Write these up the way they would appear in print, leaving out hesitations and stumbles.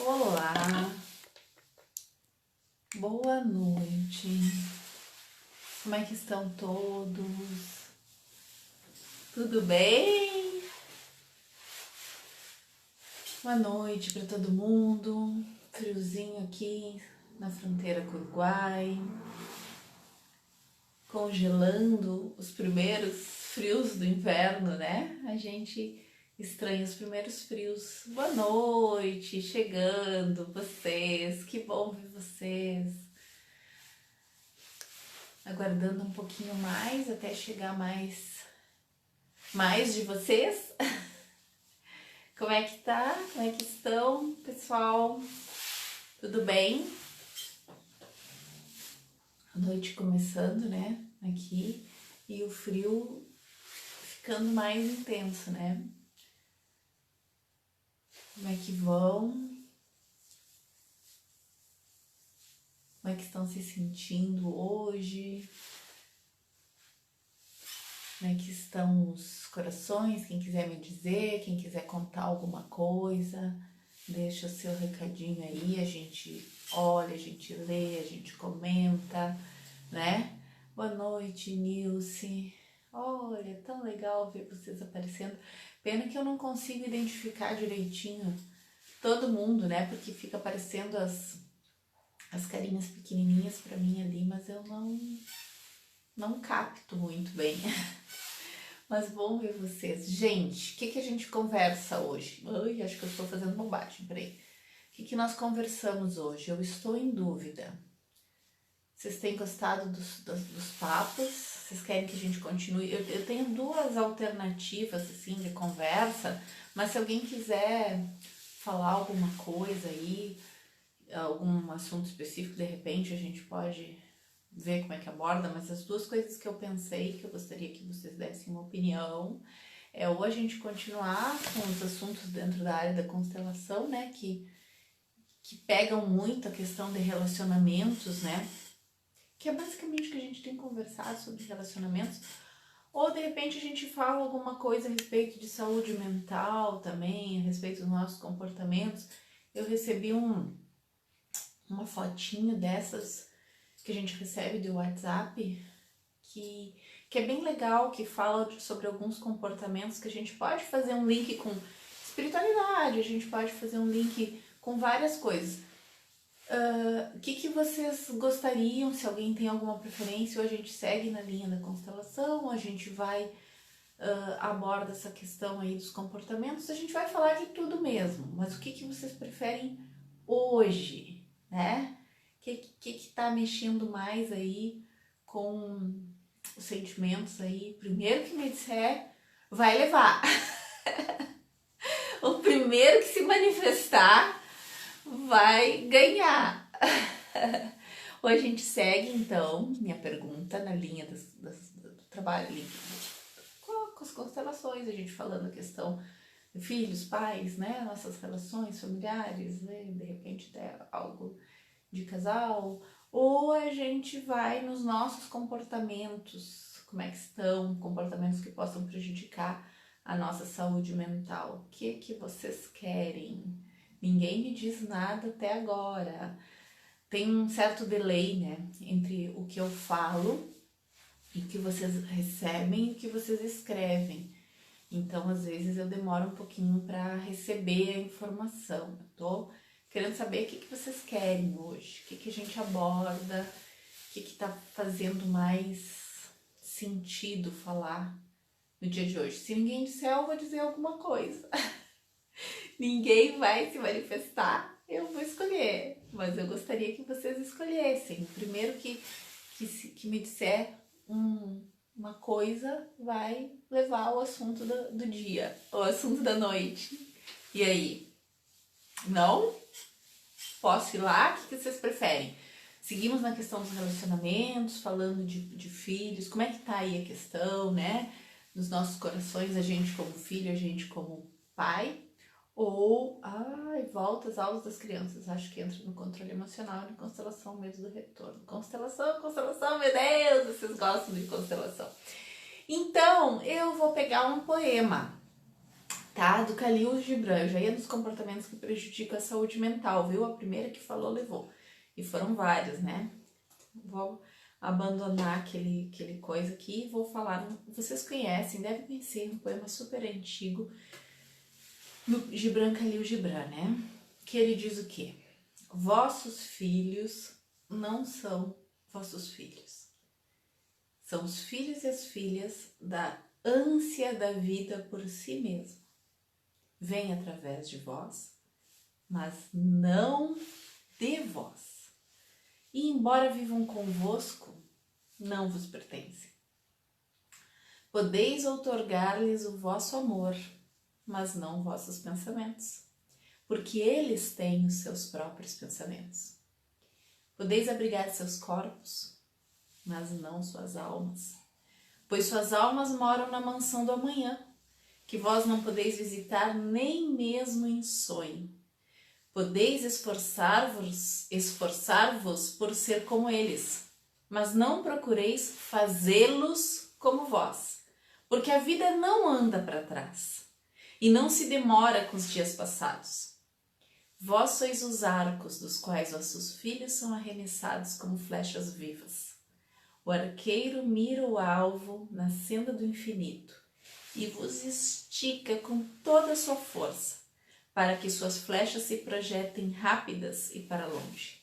Olá, boa noite. Como é que estão todos? Tudo bem? Boa noite para todo mundo. Friozinho aqui na fronteira com o Uruguai, congelando os primeiros frios do inverno, né? A gente estranha os primeiros frios. Boa noite, chegando vocês. Que bom ver vocês. Aguardando um pouquinho mais até chegar mais de vocês. Como é que tá? Como é que estão, pessoal? Tudo bem? A noite começando, né? Aqui e o frio ficando mais intenso, né? Como é que vão? Como é que estão se sentindo hoje? Como é que estão os corações? Quem quiser me dizer, quem quiser contar alguma coisa, deixa o seu recadinho aí, a gente olha, a gente lê, a gente comenta, né? Boa noite, Nilce. Olha, tão legal ver vocês aparecendo. Pena que eu não consigo identificar direitinho todo mundo, né? Porque fica aparecendo as carinhas pequenininhas pra mim ali, mas eu não capto muito bem. Mas bom ver vocês. Gente, o que a gente conversa hoje? Ai, acho que eu estou fazendo bobagem, peraí. O que nós conversamos hoje? Eu estou em dúvida. Vocês têm gostado dos papos? Vocês querem que a gente continue? Eu tenho duas alternativas, assim, de conversa, mas se alguém quiser falar alguma coisa aí, algum assunto específico, de repente a gente pode ver como é que aborda, mas as duas coisas que eu pensei, que eu gostaria que vocês dessem uma opinião, é ou a gente continuar com os assuntos dentro da área da constelação, né, que pegam muito a questão de relacionamentos, né, que é basicamente o que a gente tem conversado sobre relacionamentos, ou de repente a gente fala alguma coisa a respeito de saúde mental também, a respeito dos nossos comportamentos. Eu recebi uma fotinho dessas que a gente recebe do WhatsApp, que é bem legal, que fala sobre alguns comportamentos que a gente pode fazer um link com espiritualidade, a gente pode fazer um link com várias coisas. O que vocês gostariam, se alguém tem alguma preferência, ou a gente segue na linha da constelação, ou a gente vai aborda essa questão aí dos comportamentos, a gente vai falar de tudo mesmo, mas o que vocês preferem hoje, né? O que tá mexendo mais aí com os sentimentos aí? Primeiro que me disser, vai levar. O primeiro que se manifestar vai ganhar. Ou a gente segue, então, minha pergunta na linha do trabalho ali, com as constelações, a gente falando a questão de filhos, pais, né, nossas relações familiares, né, de repente até algo de casal, ou a gente vai nos nossos comportamentos, como é que estão, comportamentos que possam prejudicar a nossa saúde mental. O que vocês querem? Ninguém me diz nada até agora. Tem um certo delay, né, entre o que eu falo e o que vocês recebem e o que vocês escrevem. Então, às vezes, eu demoro um pouquinho para receber a informação. Eu tô querendo saber o que vocês querem hoje, o que a gente aborda, o que tá fazendo mais sentido falar no dia de hoje. Se ninguém disser, eu vou dizer alguma coisa. Ninguém vai se manifestar, eu vou escolher. Mas eu gostaria que vocês escolhessem. Primeiro que me disser uma coisa vai levar ao assunto do dia, ao assunto da noite. E aí? Não? Posso ir lá? O que vocês preferem? Seguimos na questão dos relacionamentos, falando de filhos. Como é que tá aí a questão, né? Nos nossos corações, a gente como filho, a gente como pai. Ou, volta às aulas das crianças. Acho que entra no controle emocional e constelação mesmo do retorno. Constelação, meu Deus, vocês gostam de constelação. Então, eu vou pegar um poema. tá? Do Khalil Gibran. Eu já ia nos comportamentos que prejudicam a saúde mental, viu? A primeira que falou levou. E foram vários, né? Vou abandonar aquele coisa aqui e vou falar. Vocês conhecem, devem conhecer um poema super antigo do Gibran, Khalil Gibran, né? Que ele diz o quê? Vossos filhos não são vossos filhos. São os filhos e as filhas da ânsia da vida por si mesmo. Vem através de vós, mas não de vós. E embora vivam convosco, não vos pertencem. Podeis outorgar-lhes o vosso amor, mas não vossos pensamentos, porque eles têm os seus próprios pensamentos. Podeis abrigar seus corpos, mas não suas almas, pois suas almas moram na mansão do amanhã, que vós não podeis visitar nem mesmo em sonho. Podeis esforçar-vos por ser como eles, mas não procureis fazê-los como vós, porque a vida não anda para trás e não se demora com os dias passados. Vós sois os arcos dos quais vossos filhos são arremessados como flechas vivas. O arqueiro mira o alvo na senda do infinito e vos estica com toda a sua força, para que suas flechas se projetem rápidas e para longe.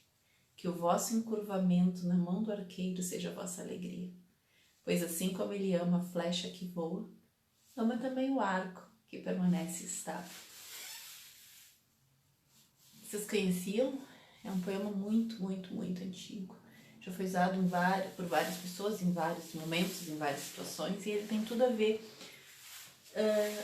Que o vosso encurvamento na mão do arqueiro seja a vossa alegria, pois assim como ele ama a flecha que voa, ama também o arco que permanece estável. Vocês conheciam? É um poema muito, muito, muito antigo. Já foi usado por várias pessoas, em vários momentos, em várias situações, e ele tem tudo a ver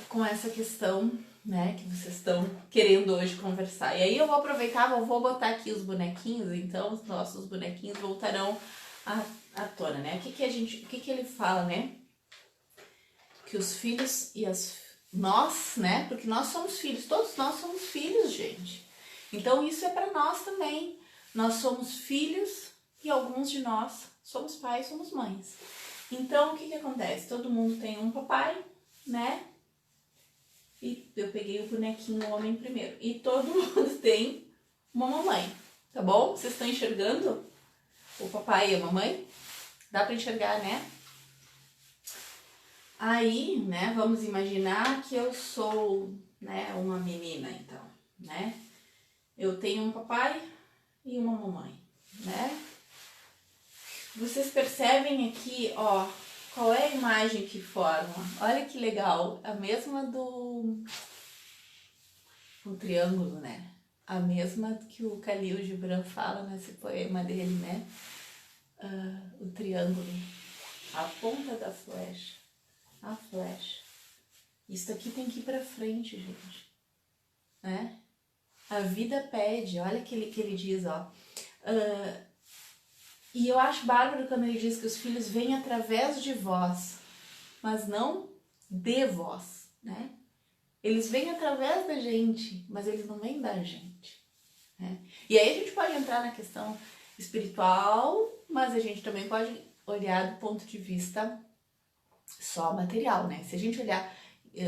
com essa questão, né, que vocês estão querendo hoje conversar. E aí eu vou aproveitar, vou botar aqui os bonequinhos, então os nossos bonequinhos voltarão à tona, né? O que ele fala, né? Que os filhos e nós, né? Porque nós somos filhos, todos nós somos filhos, gente. Então isso é para nós também. Nós somos filhos e alguns de nós somos pais, somos mães. Então o que acontece? Todo mundo tem um papai, né? E eu peguei o bonequinho homem primeiro. E todo mundo tem uma mamãe, tá bom? Vocês estão enxergando o papai e a mamãe? Dá para enxergar, né? Aí, né, vamos imaginar que eu sou, né, uma menina, então, né? Eu tenho um papai e uma mamãe, né? Vocês percebem aqui, ó, qual é a imagem que forma? Olha que legal, a mesma do triângulo, né? A mesma que o Khalil Gibran fala nesse poema dele, né? O triângulo, a ponta da flecha, a flecha. Isso aqui tem que ir pra frente, gente, né? A vida pede, olha que ele diz, ó. E eu acho bárbaro quando ele diz que os filhos vêm através de vós, mas não de vós, né? Eles vêm através da gente, mas eles não vêm da gente, né? E aí a gente pode entrar na questão espiritual, mas a gente também pode olhar do ponto de vista só material, né? Se a gente olhar,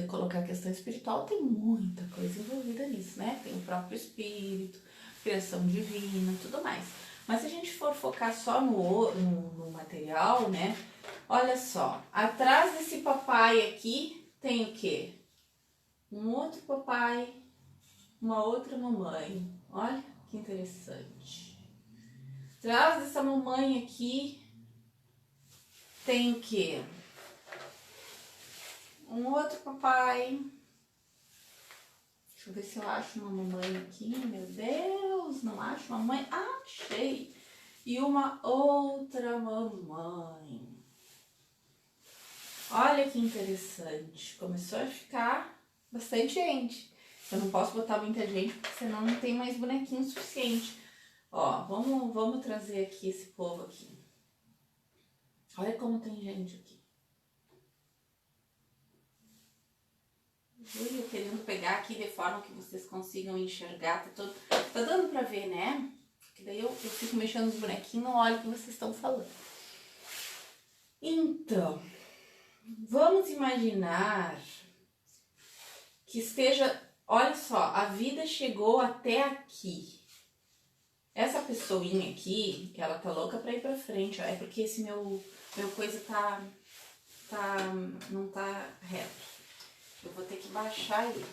colocar a questão espiritual, tem muita coisa envolvida nisso, né? Tem o próprio espírito, criação divina, tudo mais. Mas se a gente for focar só no material, né? Olha só, atrás desse papai aqui tem o quê? Um outro papai, uma outra mamãe. Olha que interessante. Atrás dessa mamãe aqui tem o quê? Um outro papai. Deixa eu ver se eu acho uma mamãe aqui. Meu Deus, não acho uma mãe. Achei! E uma outra mamãe. Olha que interessante. Começou a ficar bastante gente. Eu não posso botar muita gente, porque senão não tem mais bonequinho suficiente. Ó, vamos trazer aqui esse povo aqui. Olha como tem gente aqui. Eu querendo pegar aqui de forma que vocês consigam enxergar. Tá dando pra ver, né? Porque daí eu fico mexendo nos bonequinhos e não olho o que vocês estão falando. Então, vamos imaginar que esteja... Olha só, a vida chegou até aqui. Essa pessoinha aqui, ela tá louca pra ir pra frente, ó. É porque esse meu coisa não tá reto. Eu vou ter que baixar ele.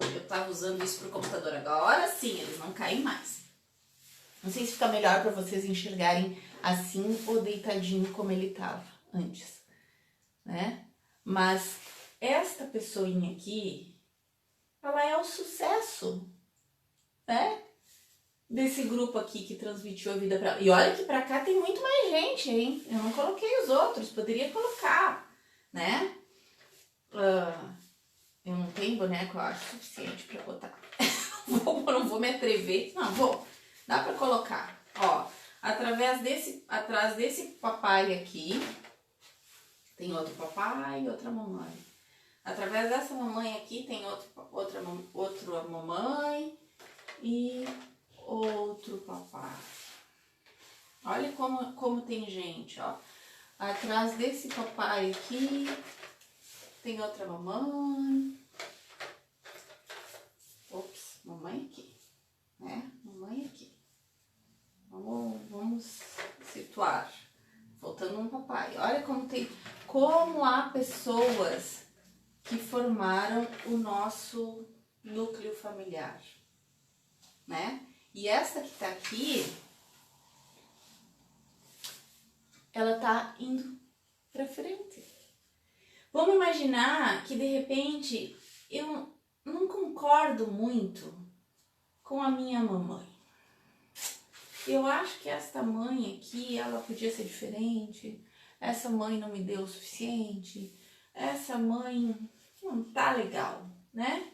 Eu tava usando isso pro computador. Agora sim, eles não caem mais. Não sei se fica melhor pra vocês enxergarem assim ou deitadinho como ele tava antes, né? Mas esta pessoinha aqui, ela é o sucesso, né? Desse grupo aqui que transmitiu a vida pra ela. E olha que pra cá tem muito mais gente, hein? Eu não coloquei os outros, poderia colocar, né? Eu não tenho boneco, eu acho, suficiente pra botar. Não vou me atrever. Não, vou. Dá pra colocar. Ó, atrás desse papai aqui, tem outro papai e outra mamãe. Através dessa mamãe aqui tem outra mamãe e outro papai. Olha como tem gente, ó. Atrás desse papai aqui tem outra mamãe. Ops, mamãe aqui, né? Mamãe aqui. Vamos situar. Faltando um papai. Olha como há pessoas que formaram o nosso núcleo familiar, né? E essa que tá aqui, ela tá indo pra frente. Vamos imaginar que de repente eu não concordo muito com a minha mamãe. Eu acho que esta mãe aqui, ela podia ser diferente. Essa mãe não me deu o suficiente. Essa mãe não tá legal, né?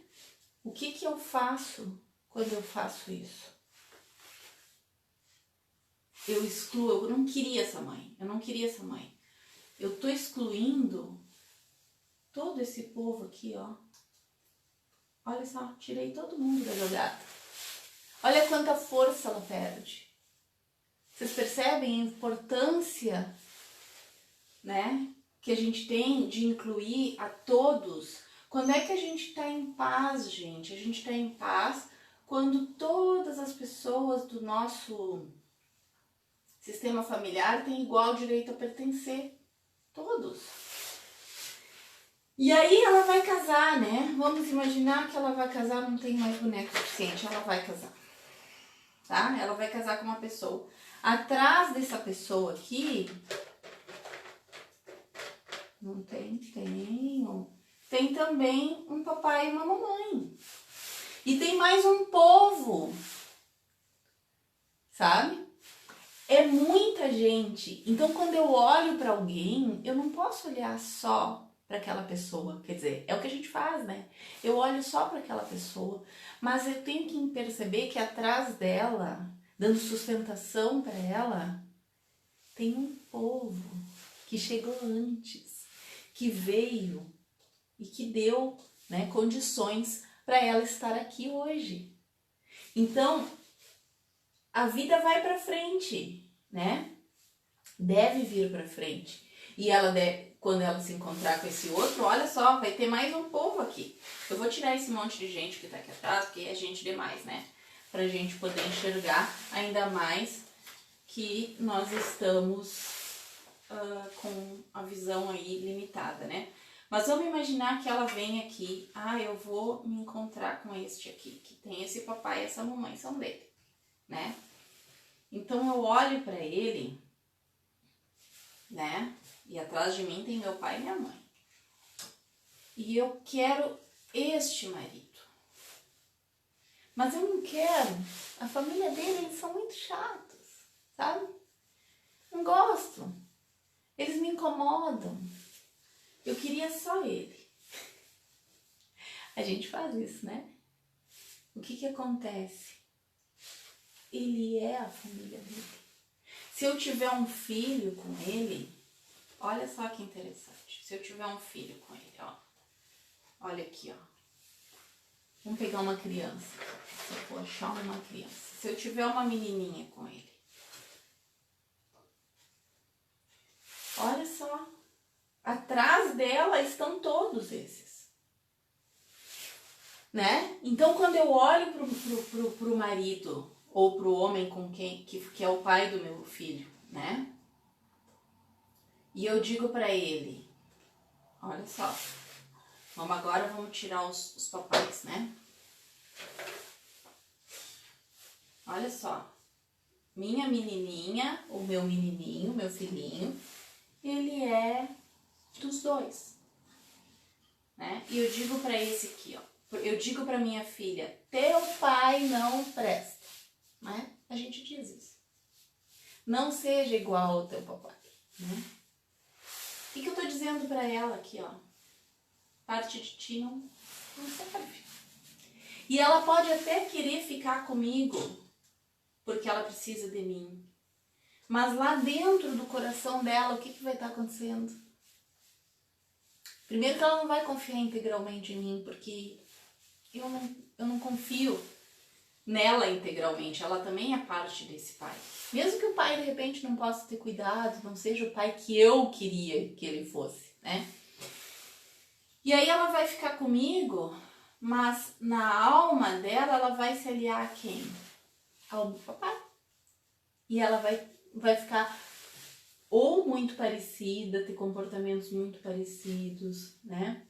O que eu faço quando eu faço isso? Eu excluo, eu não queria essa mãe, Eu tô excluindo todo esse povo aqui, ó. Olha só, tirei todo mundo da jogada. Olha quanta força ela perde. Vocês percebem a importância, né, que a gente tem de incluir a todos? Quando é que a gente tá em paz, gente? A gente tá em paz quando todas as pessoas do nosso sistema familiar têm igual direito a pertencer. Todos. E aí ela vai casar, né? Vamos imaginar que ela vai casar, não tem mais boneco suficiente, ela vai casar. Tá? Ela vai casar com uma pessoa. Atrás dessa pessoa aqui, não tem, tem também um papai e uma mamãe. E tem mais um povo, sabe? É muita gente. Então, quando eu olho para alguém, eu não posso olhar só para aquela pessoa. Quer dizer, é o que a gente faz, né? Eu olho só para aquela pessoa, mas eu tenho que perceber que atrás dela, dando sustentação para ela, tem um povo que chegou antes, que veio e que deu, né, condições para ela estar aqui hoje. Então, a vida vai para frente, né? Deve vir para frente. E ela quando ela se encontrar com esse outro, olha só, vai ter mais um povo aqui. Eu vou tirar esse monte de gente que tá aqui atrás, porque é gente demais, né? Pra gente poder enxergar, ainda mais que nós estamos com a visão aí limitada, né? Mas vamos imaginar que ela vem aqui, eu vou me encontrar com este aqui, que tem esse papai e essa mamãe, são dele, né? Então eu olho para ele, né? E atrás de mim tem meu pai e minha mãe. E eu quero este marido. Mas eu não quero. A família dele, eles são muito chatos, sabe? Não gosto. Eles me incomodam. Eu queria só ele. A gente faz isso, né? O que acontece? Ele é a família dele. Se eu tiver um filho com ele, olha só que interessante. Se eu tiver um filho com ele, ó. Olha aqui, ó. Vamos pegar uma criança. Se eu for achar uma criança. Se eu tiver uma menininha com ele. Olha só. Atrás dela estão todos esses. né? Então, quando eu olho pro marido ou pro homem com quem que é o pai do meu filho, né? E eu digo pra ele, olha só, vamos tirar os papéis, né? Olha só, minha menininha, o meu menininho, meu filhinho, ele é dos dois, né? E eu digo pra esse aqui, ó, eu digo pra minha filha, teu pai não presta, né? A gente diz isso. Não seja igual ao teu papai, né? O que eu tô dizendo pra ela aqui, ó? Parte de ti não serve. E ela pode até querer ficar comigo, porque ela precisa de mim. Mas lá dentro do coração dela, o que vai estar acontecendo? Primeiro que ela não vai confiar integralmente em mim, porque eu não confio nela integralmente. Ela também é parte desse pai. Mesmo que o pai, de repente, não possa ter cuidado, não seja o pai que eu queria que ele fosse, né? E aí ela vai ficar comigo, mas na alma dela, ela vai se aliar a quem? Ao papai. E ela vai ficar ou muito parecida, ter comportamentos muito parecidos, né?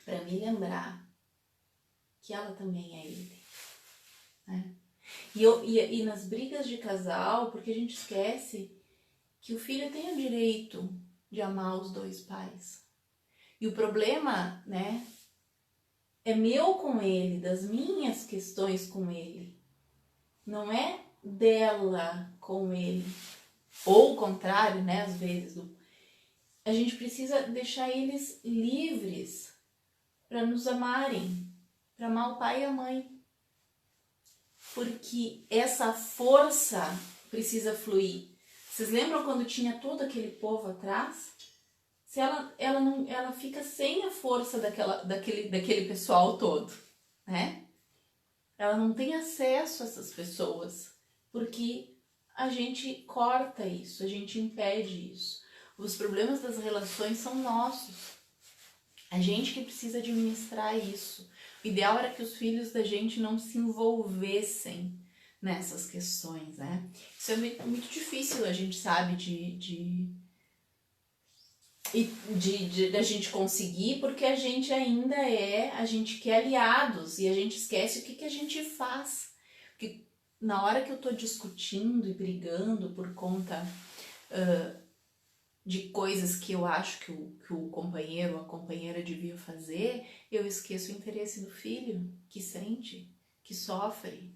Pra me lembrar que ela também é ele, né? E nas brigas de casal, porque a gente esquece que o filho tem o direito de amar os dois pais. E o problema, né, é meu com ele, das minhas questões com ele. Não é dela com ele. Ou o contrário, né, às vezes. A gente precisa deixar eles livres para nos amarem, para amar o pai e a mãe. Porque essa força precisa fluir. Vocês lembram quando tinha todo aquele povo atrás? Se ela fica sem a força daquele pessoal todo, né? Ela não tem acesso a essas pessoas, porque a gente corta isso, a gente impede isso. Os problemas das relações são nossos. A gente que precisa administrar isso. O ideal era que os filhos da gente não se envolvessem nessas questões, né? Isso é muito difícil, a gente sabe, da gente conseguir, porque a gente ainda a gente quer aliados e a gente esquece o que a gente faz. Porque na hora que eu tô discutindo e brigando por conta de coisas que eu acho que o companheiro ou a companheira devia fazer, eu esqueço o interesse do filho, que sente, que sofre,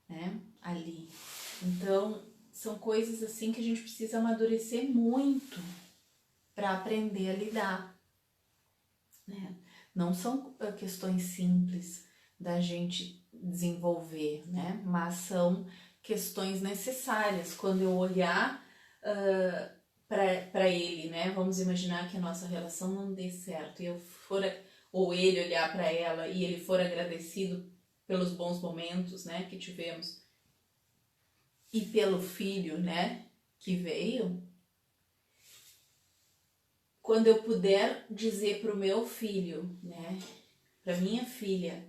né, ali. Então, são coisas assim que a gente precisa amadurecer muito para aprender a lidar, né? Não são questões simples da gente desenvolver, né? Mas são questões necessárias. Quando eu olhar para ele, né? Vamos imaginar que a nossa relação não dê certo e ou ele olhar para ela e ele for agradecido pelos bons momentos, né, que tivemos e pelo filho, né, que veio. Quando eu puder dizer para o meu filho, né, para minha filha,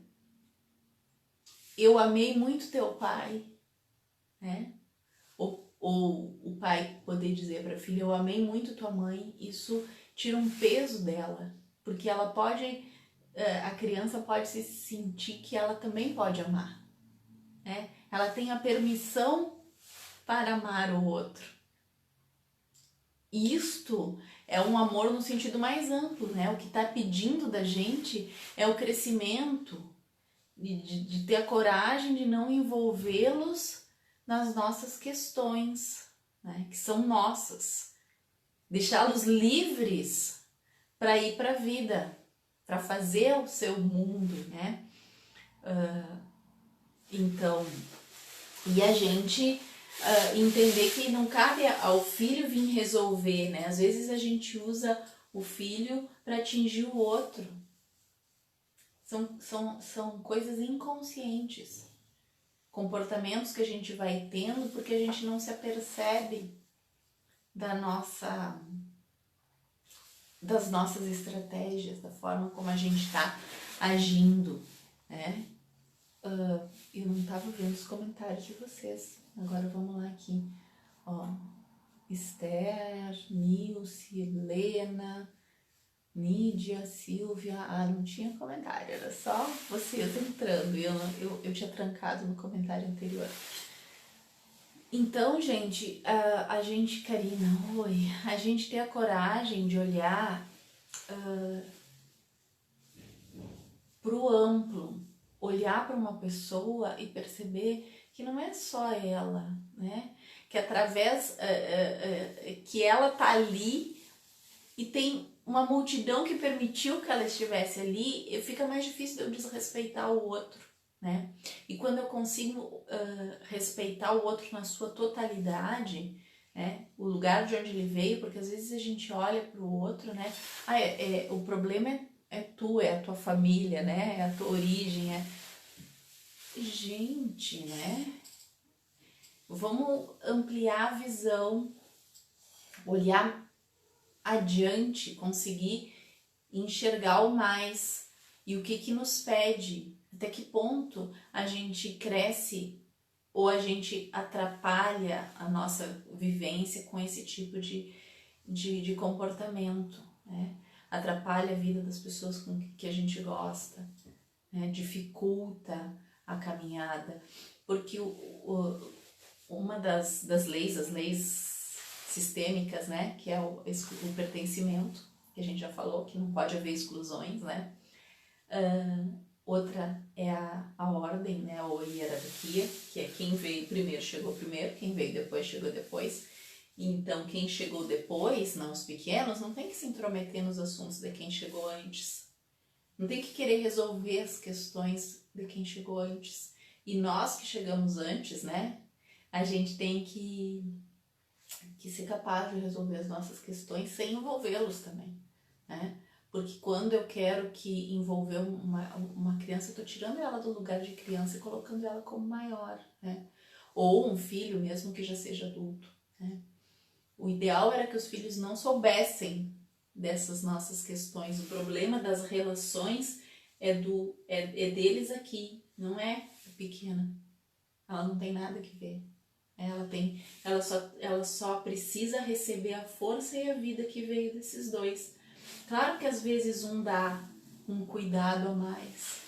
eu amei muito teu pai, né? Ou o pai poder dizer para a filha, eu amei muito tua mãe, isso tira um peso dela, porque ela pode, a criança pode se sentir que ela também pode amar, né? Ela tem a permissão para amar o outro. Isto é um amor no sentido mais amplo, né? O que está pedindo da gente é o crescimento, de ter a coragem de não envolvê-los nas nossas questões, né? Que são nossas. Deixá-los livres para ir para a vida, para fazer o seu mundo, né? Então, e a gente entender que não cabe ao filho vir resolver, né? Às vezes a gente usa o filho para atingir o outro. São coisas inconscientes. Comportamentos que a gente vai tendo porque a gente não se apercebe das nossas estratégias, da forma como a gente está agindo, né? Eu não tava vendo os comentários de vocês. Agora vamos lá aqui. Ó, Esther, Nilce, Helena, Nídia, Silvia. Ah, não tinha comentário, era só vocês entrando. Eu tinha trancado no comentário anterior. Então, gente, a gente, Karina, oi, a gente ter a coragem de olhar pro amplo, olhar para uma pessoa e perceber que não é só ela, né? Que através que ela tá ali e tem uma multidão que permitiu que ela estivesse ali, fica mais difícil de eu desrespeitar o outro, né? E quando eu consigo respeitar o outro na sua totalidade, né? O lugar de onde ele veio, porque às vezes a gente olha para o outro, né? O problema é tu, é a tua família, né? É a tua origem, Gente, né? Vamos ampliar a visão, olhar adiante, conseguir enxergar o mais e o que nos pede, até que ponto a gente cresce ou a gente atrapalha a nossa vivência com esse tipo de comportamento, né? Atrapalha a vida das pessoas com que a gente gosta, né? Dificulta a caminhada, porque uma das leis, as leis sistêmicas, né, que é o pertencimento, que a gente já falou, que não pode haver exclusões, né, outra é a ordem, né, ou a hierarquia, que é quem veio primeiro chegou primeiro, quem veio depois chegou depois. Então, quem chegou depois, não os pequenos, não tem que se intrometer nos assuntos de quem chegou antes. Não tem que querer resolver as questões de quem chegou antes. E nós que chegamos antes, né, a gente tem que ser capaz de resolver as nossas questões sem envolvê-los também, né? Porque quando eu quero que envolver uma criança, eu tô tirando ela do lugar de criança e colocando ela como maior, né? Ou um filho mesmo que já seja adulto, né? O ideal era que os filhos não soubessem dessas nossas questões. O problema das relações é deles aqui, não é pequena. Ela não tem nada que ver. Ela só precisa receber a força e a vida que veio desses dois. Claro que às vezes um dá um cuidado a mais,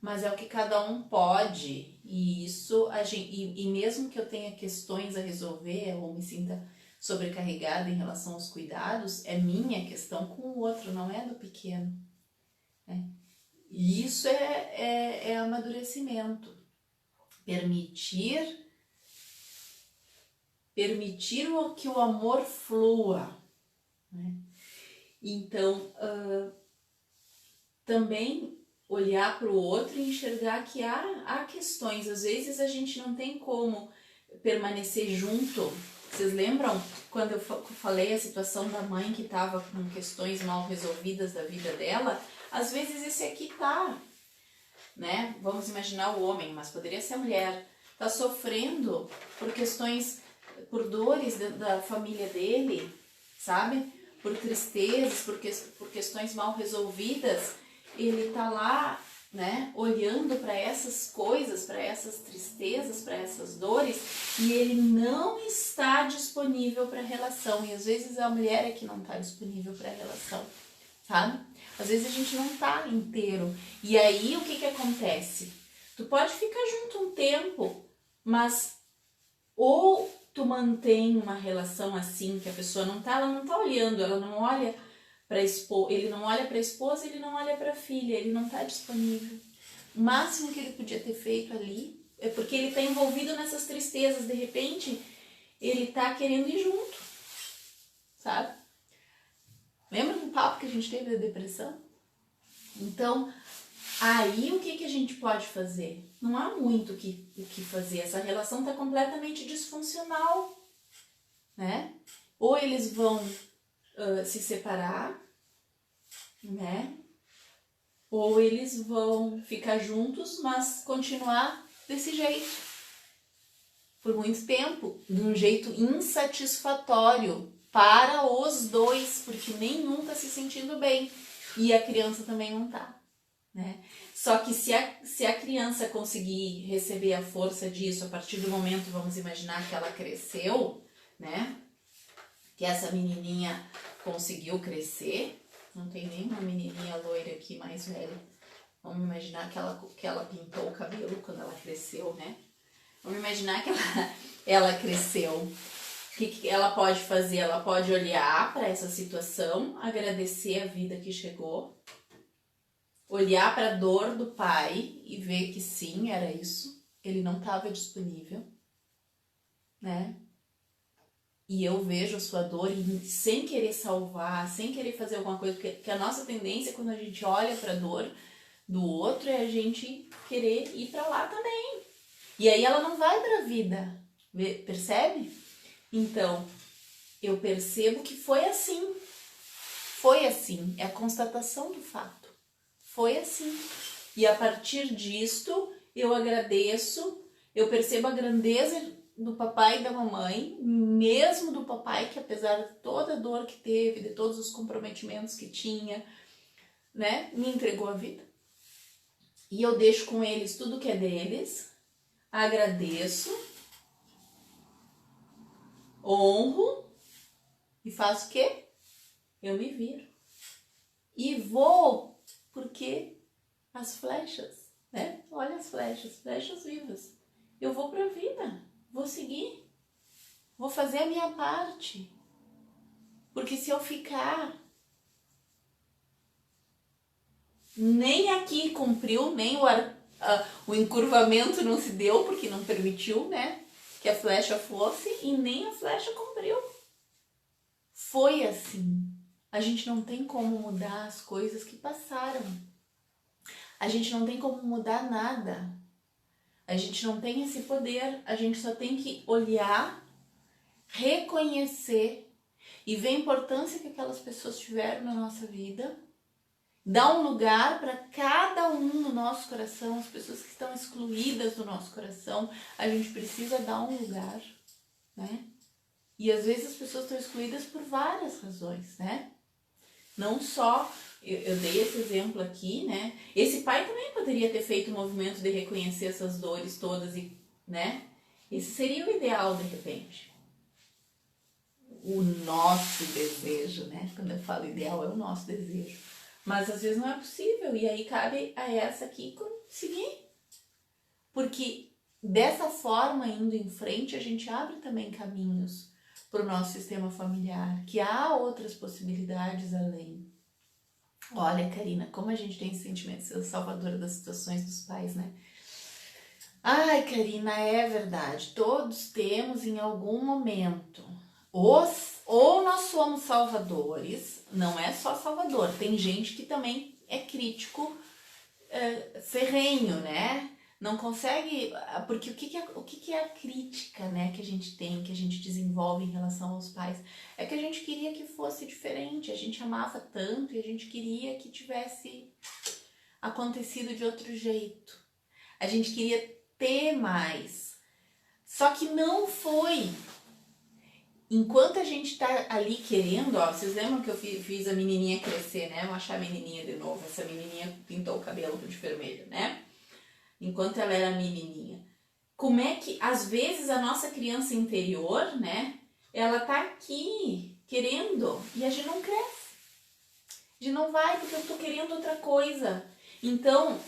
mas é o que cada um pode. E isso e mesmo que eu tenha questões a resolver ou me sinta sobrecarregada em relação aos cuidados, é minha questão com o outro, não é do pequeno, né? E isso é amadurecimento. Permitir que o amor flua, né? Então, também olhar para o outro e enxergar que há questões. Às vezes a gente não tem como permanecer junto. Vocês lembram quando eu falei a situação da mãe que estava com questões mal resolvidas da vida dela? Às vezes esse aqui tá, né? Vamos imaginar o homem, mas poderia ser a mulher. Tá sofrendo por questões, por dores da família dele, sabe? Por tristezas, por questões mal resolvidas. Ele tá lá, né, olhando para essas coisas, para essas tristezas, para essas dores, e ele não está disponível para a relação. E às vezes a mulher é que não está disponível para a relação, sabe? Às vezes a gente não tá inteiro. E aí o que acontece? Tu pode ficar junto um tempo, mas ou tu mantém uma relação assim, que a pessoa ela não tá olhando, ela não olha para ele não olha para a esposa, ele não olha para a filha, ele não tá disponível. O máximo que ele podia ter feito ali é porque ele tá envolvido nessas tristezas, de repente ele tá querendo ir junto, sabe? Lembra do papo que a gente teve da depressão? Então, aí o que a gente pode fazer? Não há muito o que fazer. Essa relação está completamente disfuncional, né? Ou eles vão se separar, né? Ou eles vão ficar juntos, mas continuar desse jeito por muito tempo, de um jeito insatisfatório para os dois, porque nenhum tá se sentindo bem e a criança também não tá. né? Só que se a criança conseguir receber a força disso a partir do momento, vamos imaginar que ela cresceu, né? Que essa menininha conseguiu crescer, não tem nenhuma menininha loira aqui mais velha. Vamos imaginar que ela pintou o cabelo quando ela cresceu, né? Vamos imaginar que ela cresceu. O que ela pode fazer? Ela pode olhar para essa situação, agradecer a vida que chegou, olhar para a dor do pai e ver que sim, era isso. Ele não estava disponível, né? E eu vejo a sua dor e sem querer salvar, sem querer fazer alguma coisa, porque a nossa tendência quando a gente olha para a dor do outro é a gente querer ir para lá também. E aí ela não vai para a vida, percebe? Então, eu percebo que foi assim. Foi assim, é a constatação do fato. Foi assim. E a partir disto, eu agradeço, eu percebo a grandeza do papai e da mamãe, mesmo do papai, que apesar de toda a dor que teve, de todos os comprometimentos que tinha, né, me entregou a vida. E eu deixo com eles tudo que é deles, agradeço, honro e faço o quê? Eu me viro. E vou, porque as flechas, né? Olha as flechas vivas. Eu vou para a vida, vou seguir, vou fazer a minha parte. Porque se eu ficar, nem aqui cumpriu, nem o encurvamento não se deu, porque não permitiu, né? Que a flecha fosse, e nem a flecha cumpriu. Foi assim. A gente não tem como mudar as coisas que passaram. A gente não tem como mudar nada. A gente não tem esse poder. A gente só tem que olhar, reconhecer e ver a importância que aquelas pessoas tiveram na nossa vida. Dar um lugar para cada um no nosso coração, as pessoas que estão excluídas do nosso coração. A gente precisa dar um lugar, né? E às vezes as pessoas estão excluídas por várias razões, né? Não só, eu dei esse exemplo aqui, né? Esse pai também poderia ter feito o movimento de reconhecer essas dores todas, e, né? Esse seria o ideal, de repente. O nosso desejo, né? Quando eu falo ideal, é o nosso desejo. Mas às vezes não é possível, e aí cabe a essa aqui conseguir. Porque dessa forma, indo em frente, a gente abre também caminhos para o nosso sistema familiar, que há outras possibilidades além. Olha, Karina, como a gente tem esse sentimento de ser salvadora das situações dos pais, né? Ai, Karina, é verdade. Todos temos em algum momento. Ou nós somos salvadores, não é só salvador. Tem gente que também é crítico ferrenho, né? Não consegue, porque o que é a crítica, né, que a gente tem, que a gente desenvolve em relação aos pais? É que a gente queria que fosse diferente, a gente amava tanto e a gente queria que tivesse acontecido de outro jeito. A gente queria ter mais. Só que não foi. Enquanto a gente tá ali querendo, ó, vocês lembram que eu fiz a menininha crescer, né? Vou achar a menininha de novo. Essa menininha pintou o cabelo de vermelho, né? Enquanto ela era menininha. Como é que, às vezes, a nossa criança interior, né? Ela tá aqui, querendo, e a gente não cresce. A gente não vai, porque eu tô querendo outra coisa. Então,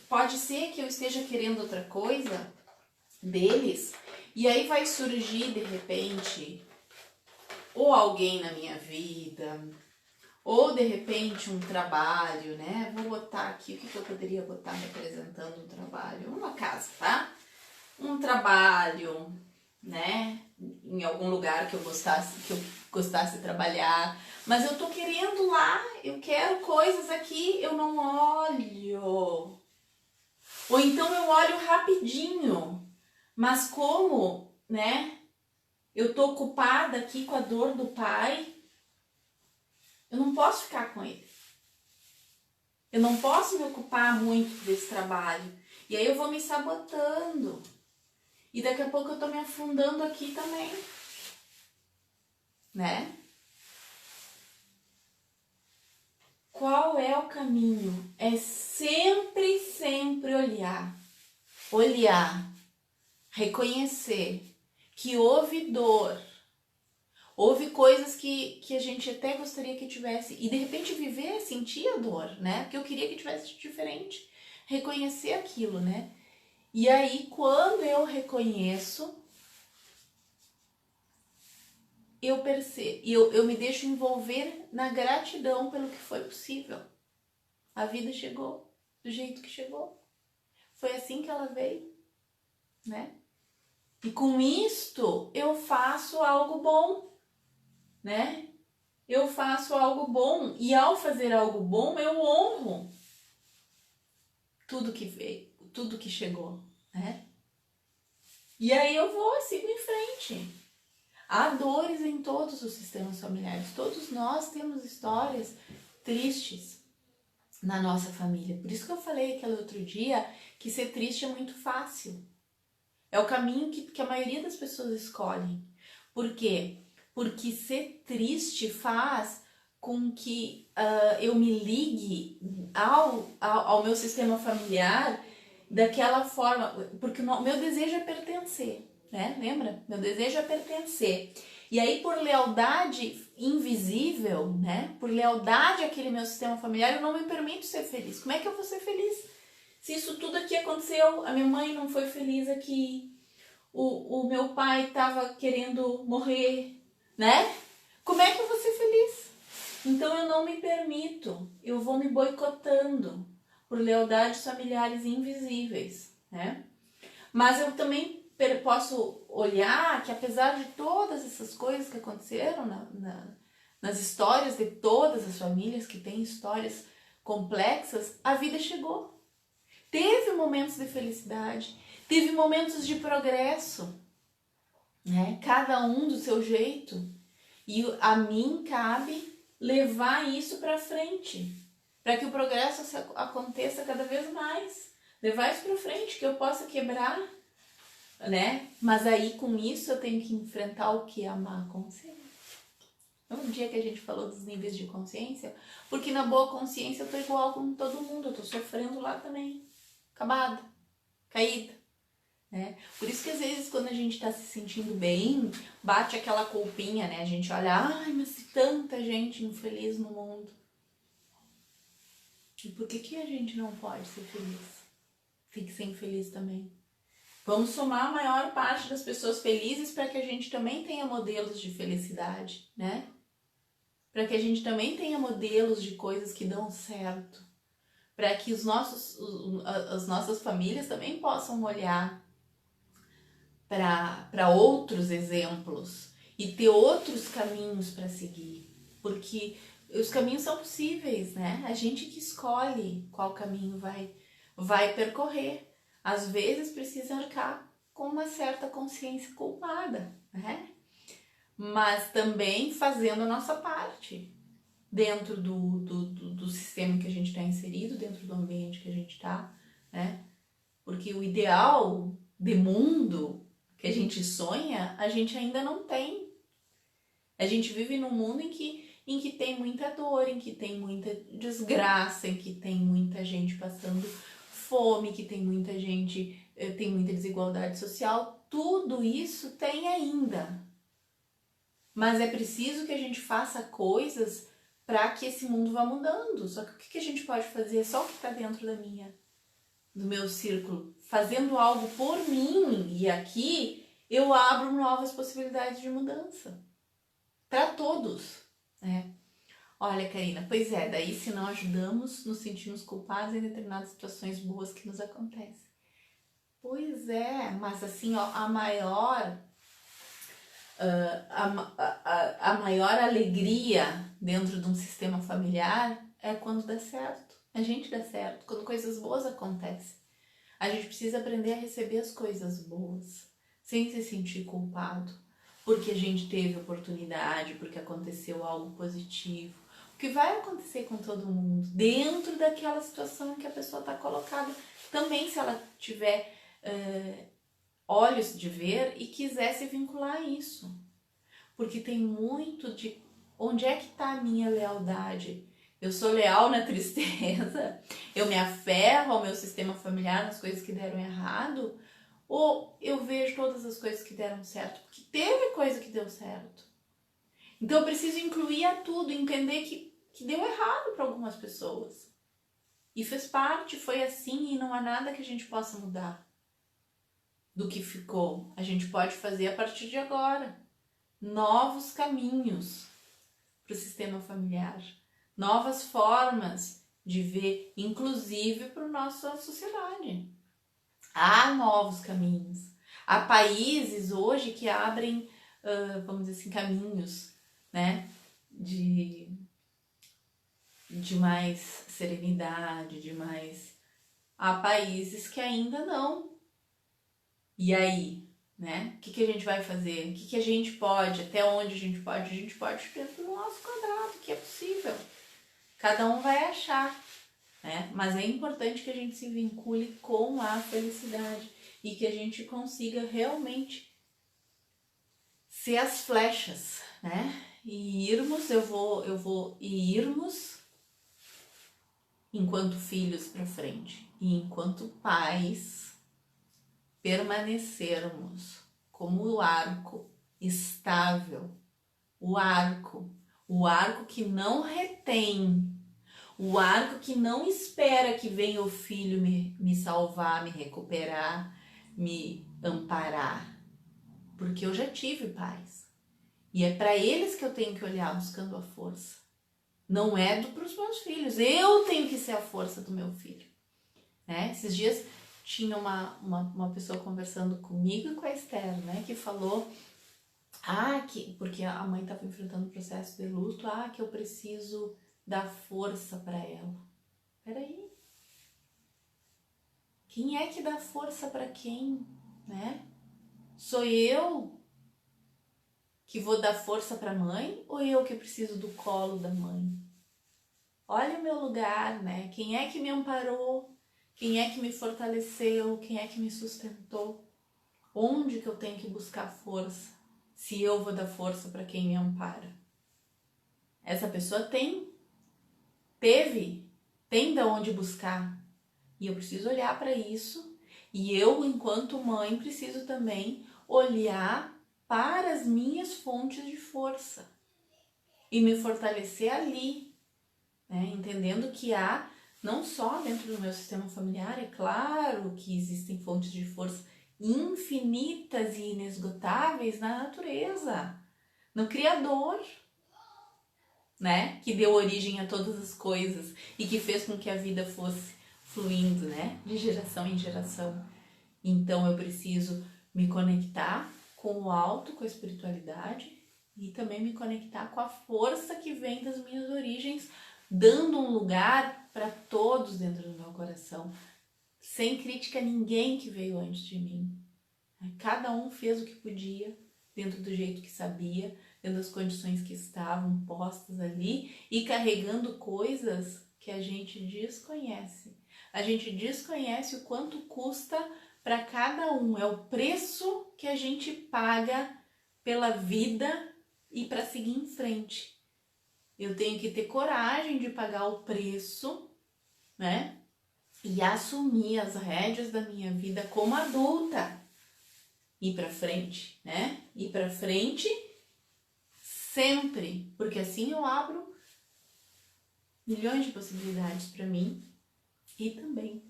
pode ser que eu esteja querendo outra coisa deles, e aí vai surgir, de repente, ou alguém na minha vida, ou de repente um trabalho, né? Vou botar aqui, o que eu poderia botar representando um trabalho? Uma casa, tá? Um trabalho, né? Em algum lugar que eu gostasse de trabalhar. Mas eu tô querendo lá, eu quero coisas aqui, eu não olho. Ou então eu olho rapidinho. Mas como, né? Eu tô ocupada aqui com a dor do pai, eu não posso ficar com ele. Eu não posso me ocupar muito desse trabalho. E aí eu vou me sabotando. E daqui a pouco eu tô me afundando aqui também. Né? Qual é é o caminho? É sempre, sempre olhar, reconhecer que houve dor, houve coisas que a gente até gostaria que tivesse, e de repente viver, sentir a dor, né? Porque eu queria que tivesse diferente. Reconhecer aquilo, né? E aí, quando eu reconheço, eu percebo, eu me deixo envolver na gratidão pelo que foi possível. A vida chegou do jeito que chegou. Foi assim que ela veio, né? E com isto, eu faço algo bom, né? Eu faço algo bom, e ao fazer algo bom, eu honro tudo que veio, tudo que chegou, né? E aí eu vou, sigo em frente. Há dores em todos os sistemas familiares. Todos nós temos histórias tristes na nossa família. Por isso que eu falei aquele outro dia que ser triste é muito fácil. É o caminho que a maioria das pessoas escolhem. Por quê? Porque ser triste faz com que eu me ligue ao meu sistema familiar daquela forma, porque o meu desejo é pertencer, né? Lembra? Meu desejo é pertencer. E aí, por lealdade invisível, né? Por lealdade àquele meu sistema familiar, eu não me permito ser feliz. Como é que eu vou ser feliz? Se isso tudo aqui aconteceu, a minha mãe não foi feliz aqui, o meu pai estava querendo morrer, né? Como é que eu vou ser feliz? Então eu não me permito, eu vou me boicotando por lealdades familiares invisíveis, né? Mas eu também posso olhar que apesar de todas essas coisas que aconteceram nas histórias de todas as famílias que têm histórias complexas, a vida chegou. Teve momentos de felicidade, teve momentos de progresso, né? Cada um do seu jeito. E a mim cabe levar isso para frente, para que o progresso aconteça cada vez mais. Levar isso para frente, que eu possa quebrar, né? Mas aí com isso eu tenho que enfrentar o que? A má consciência. Um dia que a gente falou dos níveis de consciência, porque na boa consciência eu tô igual com todo mundo, eu tô sofrendo lá também. Acabada, caída, né? Por isso que às vezes quando a gente tá se sentindo bem, bate aquela culpinha, né? A gente olha, ai, mas tanta gente infeliz no mundo. E por que a gente não pode ser feliz? Tem que ser infeliz também. Vamos somar a maior parte das pessoas felizes para que a gente também tenha modelos de felicidade, né? Para que a gente também tenha modelos de coisas que dão certo. Para que as nossas famílias também possam olhar para outros exemplos e ter outros caminhos para seguir, porque os caminhos são possíveis, né? A gente que escolhe qual caminho vai percorrer. Às vezes precisa arcar com uma certa consciência culpada, né? Mas também fazendo a nossa parte dentro do sistema que a gente está inserido, dentro do ambiente que a gente está, né? Porque o ideal de mundo que a gente sonha, a gente ainda não tem. A gente vive num mundo em que tem muita dor, em que tem muita desgraça, em que tem muita gente passando fome, que tem muita gente, tem muita desigualdade social. Tudo isso tem ainda. Mas é preciso que a gente faça coisas para que esse mundo vá mudando. Só que o que a gente pode fazer? Só o que está dentro do meu círculo, fazendo algo por mim, e aqui eu abro novas possibilidades de mudança para todos, né? Olha, Karina, pois é, daí se não ajudamos, nos sentimos culpados em determinadas situações boas que nos acontecem. Pois é, mas assim, ó, a maior alegria dentro de um sistema familiar é quando dá certo. A gente dá certo, quando coisas boas acontecem. A gente precisa aprender a receber as coisas boas, sem se sentir culpado, porque a gente teve oportunidade, porque aconteceu algo positivo. O que vai acontecer com todo mundo, dentro daquela situação em que a pessoa está colocada. Também se ela tiver olhos de ver e quiser se vincular a isso. Porque tem muito de onde é que está a minha lealdade. Eu sou leal na tristeza? Eu me aferro ao meu sistema familiar, nas coisas que deram errado? Ou eu vejo todas as coisas que deram certo? Porque teve coisa que deu certo. Então eu preciso incluir a tudo, entender que deu errado para algumas pessoas. E fez parte, foi assim e não há nada que a gente possa mudar do que ficou. A gente pode fazer a partir de agora novos caminhos para o sistema familiar, novas formas de ver, inclusive para a nossa sociedade. Há novos caminhos. Há países hoje que abrem, vamos dizer assim, caminhos, né, de mais serenidade, de mais... Há países que ainda não. E aí, né? O que a gente vai fazer? O que a gente pode? Até onde a gente pode? A gente pode dentro do nosso quadrado, que é possível. Cada um vai achar, né? Mas é importante que a gente se vincule com a felicidade e que a gente consiga realmente ser as flechas, né? E irmos, eu vou irmos enquanto filhos para frente e enquanto pais permanecermos como o arco estável, o arco que não retém, o arco que não espera que venha o filho me salvar, me recuperar, me amparar, porque eu já tive pais e é para eles que eu tenho que olhar buscando a força. Não é para os meus filhos. Eu tenho que ser a força do meu filho. Né? Esses dias tinha uma pessoa conversando comigo e com a Esther, né? Que falou, porque a mãe estava enfrentando um processo de luto, que eu preciso dar força para ela. Peraí. Quem é que dá força para quem, né? Sou eu que vou dar força para a mãe ou eu que preciso do colo da mãe? Olha o meu lugar, né? Quem é que me amparou? Quem é que me fortaleceu? Quem é que me sustentou? Onde que eu tenho que buscar força? Se eu vou dar força para quem me ampara? Essa pessoa tem de onde buscar. E eu preciso olhar para isso. E eu, enquanto mãe, preciso também olhar para as minhas fontes de força e me fortalecer ali, né? Entendendo que há, não só dentro do meu sistema familiar, é claro que existem fontes de força infinitas e inesgotáveis na natureza, no Criador, né? Que deu origem a todas as coisas e que fez com que a vida fosse fluindo, né? De geração em geração. Então eu preciso me conectar com o alto, com a espiritualidade e também me conectar com a força que vem das minhas origens, dando um lugar para todos dentro do meu coração, sem crítica a ninguém que veio antes de mim. Cada um fez o que podia, dentro do jeito que sabia, dentro das condições que estavam postas ali e carregando coisas que a gente desconhece. A gente desconhece o quanto custa para cada um, é o preço que a gente paga pela vida e para seguir em frente. Eu tenho que ter coragem de pagar o preço, né? E assumir as rédeas da minha vida como adulta. Ir para frente, né? Ir para frente sempre, porque assim eu abro milhões de possibilidades para mim e também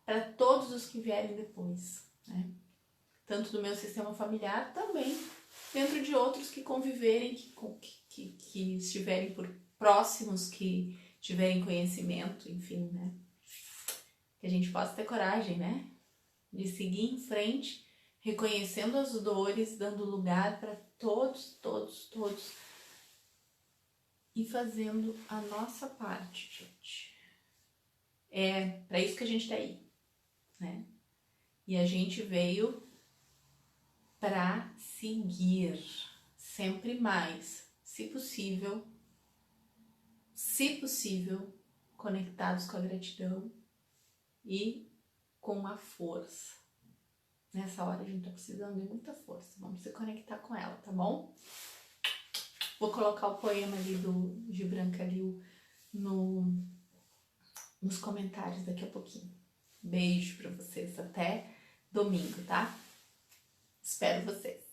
para todos os que vierem depois, né? Tanto do meu sistema familiar, também dentro de outros que conviverem, que estiverem por próximos, que tiverem conhecimento, enfim, né? Que a gente possa ter coragem, né? De seguir em frente, reconhecendo as dores, dando lugar para todos e fazendo a nossa parte, gente. É para isso que a gente tá aí, né? E a gente veio para seguir sempre mais, se possível, conectados com a gratidão e com a força. Nessa hora a gente tá precisando de muita força, vamos se conectar com ela, tá bom? Vou colocar o poema ali do Gibran Khalil nos comentários daqui a pouquinho. Beijo pra vocês, até domingo, tá? Espero vocês.